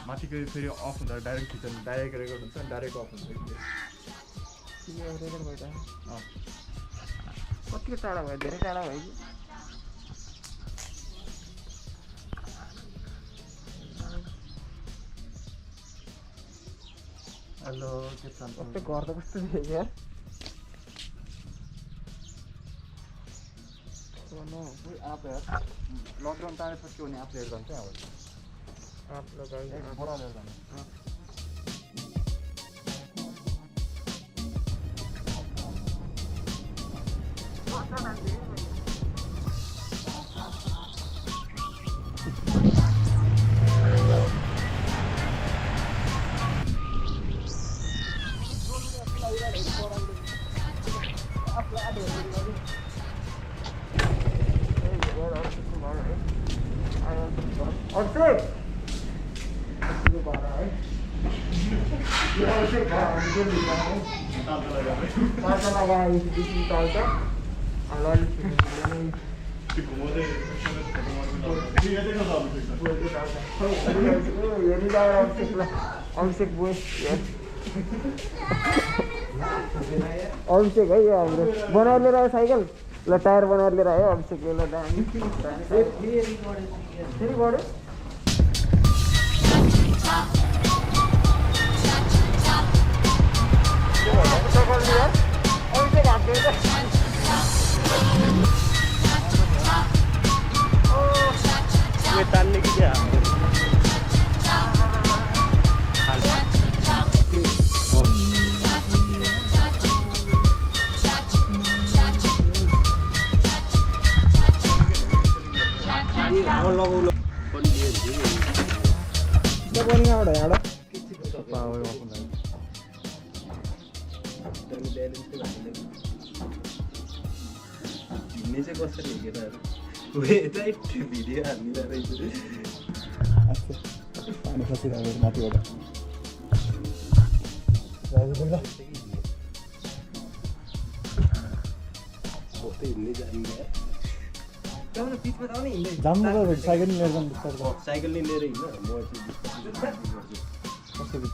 माथिको फेरि अफ हुन्छ डाइरेक्ट खिच्छ डाइरेक्ट रेकर्ड हुन्छ अनि डाइरेक्ट अफ हुन्छ रेकर्ड भयो त कतिको टाढा भयो धेरै टाढा भयो कि हेलो के छ कस्तो घर त कस्तो थियो यार आप यार लकडाउन टाढेपछि भने आप लिएर जान्छ अब आप लगाइए बड़ा ले जाना अभिषेक है यो हाम्रो बनाएर लिएर आयो साइकल ल टायर बनाएर लिएर आयो अभिषेक ल दामी फेरि बढ्यो तान्ने कि क्या कसरी भिडियो हाल्ने रहेछ पानी खसिरहेको माथिबाट जानु साइकल लिएर जानु साइकल नि लिएर हिँड्न कसरी त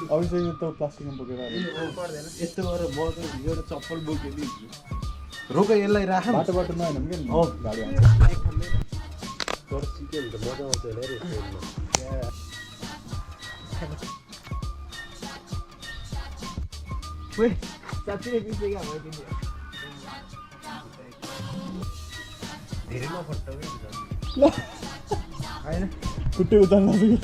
अब चाहिँ त प्लास्टिकमा बोकेर यस्तो गरेर म त एउटा चप्पल बोकेँ नि रोक यसलाई राख बाटो नआएन कि गाडी आउँछ तर सिक्यो भने त मजा आउँछ होला धेरै नफट्टा होइन खुट्टे उचाल्न अहिले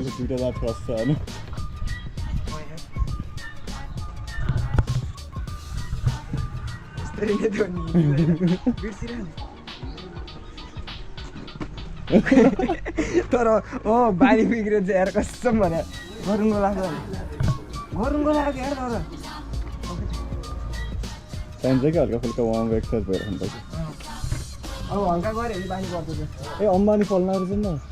दुइटा रात खस्छ होइन तर बानी बिग्रिन्छ यार कसम भने गरुङ्गो लाग्छ यार तर चाहिन्छ कि हल्का फुल्का वार्म एक्सर्साइज भइरहन्छ अब हल्का गऱ्यो भने बानी पर्छ ए अम्बानी फल्न रहेछ नि त